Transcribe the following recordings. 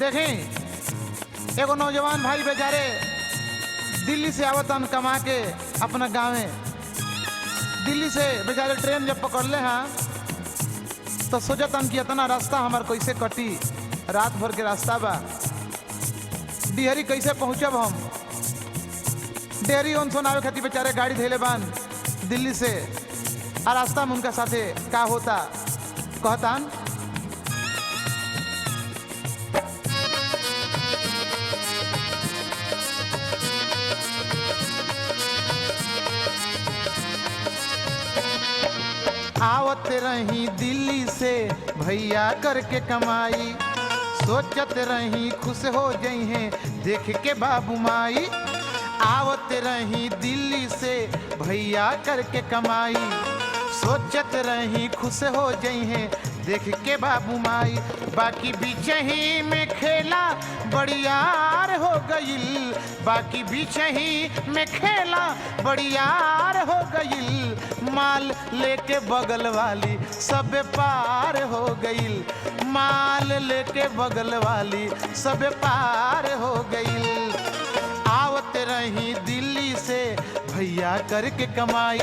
देखें एगो नौजवान भाई बेचारे दिल्ली से आवतन कमा के अपना गाँव में, दिल्ली से बेचारे ट्रेन जब पकड़ ले हाँ तो सोचतन कि इतना रास्ता हमार कैसे कटी, रात भर के रास्ता बा, डिहरी कैसे पहुँचब हम। डेहरी उन सुनावे खातिर बेचारे गाड़ी धैले बान दिल्ली से, आ रास्ता में उनका साथे का होता कहतान। आवत रही दिल्ली से भैया करके कमाई, सोचत रही खुश हो जई हैं देख के बाबू माई। आवत रही दिल्ली से भैया करके कमाई, सोचत रही खुश हो जई हैं देख के बाबू माई। बाकी बीच ही में खेला बड़ियार हो गईल, बाकी बीच ही में खेला बड़ियार हो गईल। माल लेके बगल वाली सब पार हो गईल, माल लेके बगल वाली सब पार हो गईल। आवत रही दिल्ली से भैया करके कमाई,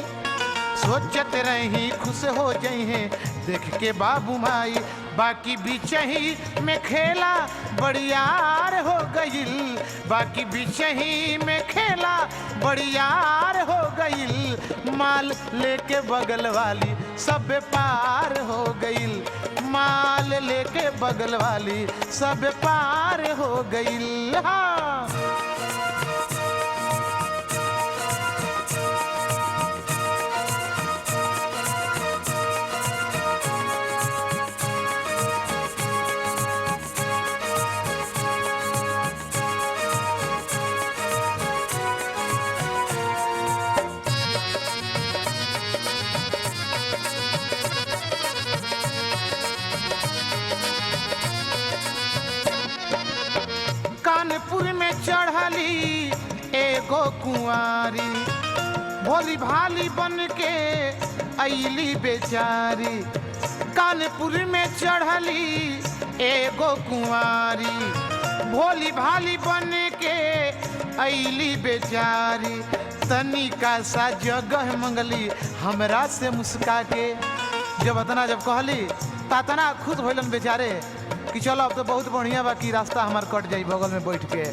सोचत रही खुश हो जई हैं देख के बाबू माई। बाकी बीच ही में खेला बड़ियार हो गईल, बाकी बीच ही में खेला बड़ियार हो गईल। माल लेके बगल वाली सब पार हो गईल, माल लेके बगल वाली सब पार हो गईल। हाँ कानपुर में चढ़ली एगो कुंवारी, भोली भाली बन के अइली बेचारी। कानपुर में चढ़ली एगो कुंवारी, भोली भाली बन के अइली बेचारी। तनिका सा जगह मंगली हमरा से मुस्का के, जब कहली तना खुद भइलन बेचारे कि चलो अब तो बहुत बढ़िया बा कि रास्ता हमार कट जाई बगल में बैठ के।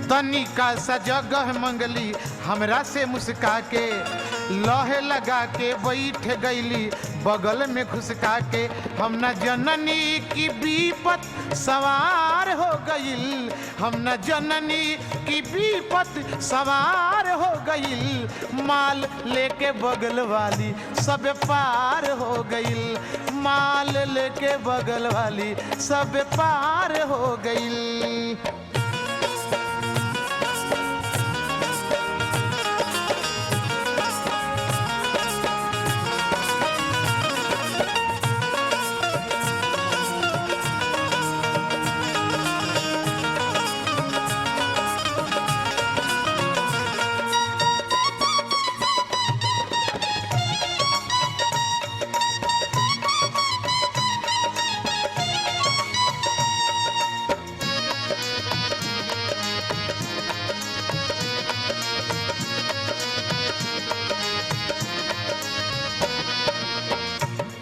तनिका सा जगह मंगली हमरा से मुस्का के, लहे लगा के बैठ गईली बगल में घुसका के। हम न जननी की विपत सवार हो गईल, हम न जननी की विपत सवार हो गईल। माल लेके बगल वाली सब पार हो गईल, माल लेके बगल वाली सब पार हो गईल।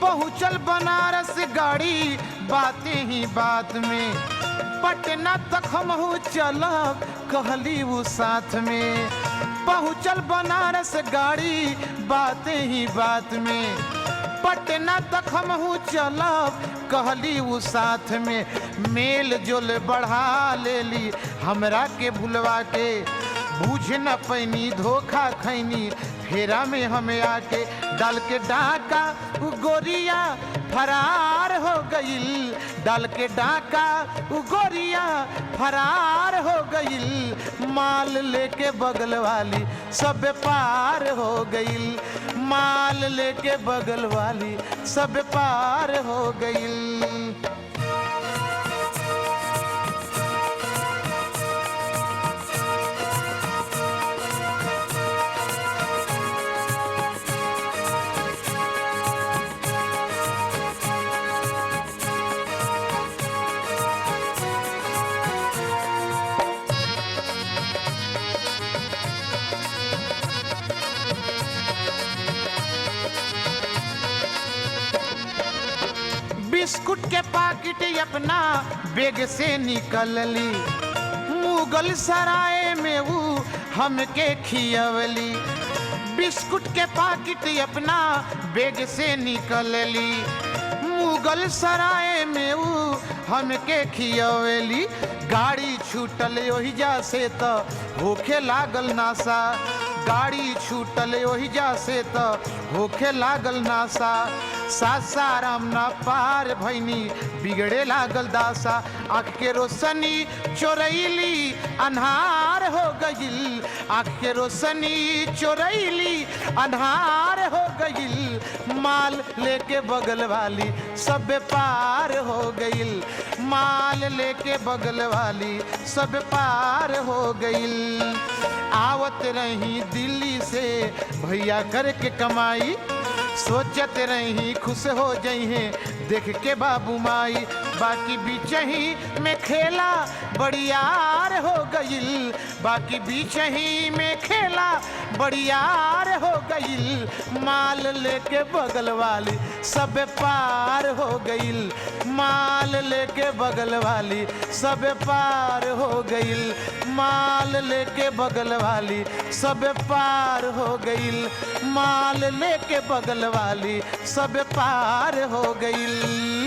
पहुँचल बनारस गाड़ी बातें ही बात में, पटना तक हम चलब कहली वो साथ में। पहुँचल बनारस गाड़ी बातें ही बात में, पटना तक हम चलब कहली वो साथ में। मेल जोल बढ़ा लेली हमरा के भुलवा के, बूझ न पैनी धोखा खैनी फेरा में हमें आके। डाल के डाका गोरिया फरार हो गईल, डाल के डाका गोरिया फरार हो गईल। माल लेके बगल वाली सब पार हो गईल, माल लेके बगल वाली सब पार हो गईल। बिस्कुट के पाकिट अपना बैग से निकलली, मुगल सराय में वो हमके खियवली। बिस्कुट के पाकिट अपना बैग से निकलली, मुगल सराय में वो हमके खियवली। गाड़ी छूटल ओहिजा से तो होखे लागल नासा, गाड़ी छूटल ओहिजा से तो होखे लागल नासा। सासाराम ना पार भैनी बिगड़े लागल दासा। आँख के रोशनी चोरैली अन्हार हो गईल, आँख के रोशनी चोरैली अन्हार हो गईल। माल लेके बगल वाली सब पार हो गईल, माल लेके बगल वाली सब पार हो गईल। आवत रही दिल्ली से भैया करके कमाई, सोचत रही खुश हो जइहे देख के बाबू माई। बाकी बीचही में खेला बड़ियार हो गईल, बाकी बीचही में खेला बड़ियार हो गईल। माल लेके बगल वाली सब पार हो गईल, माल लेके बगल वाली सब पार हो गईल, माल लेके बगल वाली सब पार हो गईल, माल लेके बगल वाली सब पार हो गईल।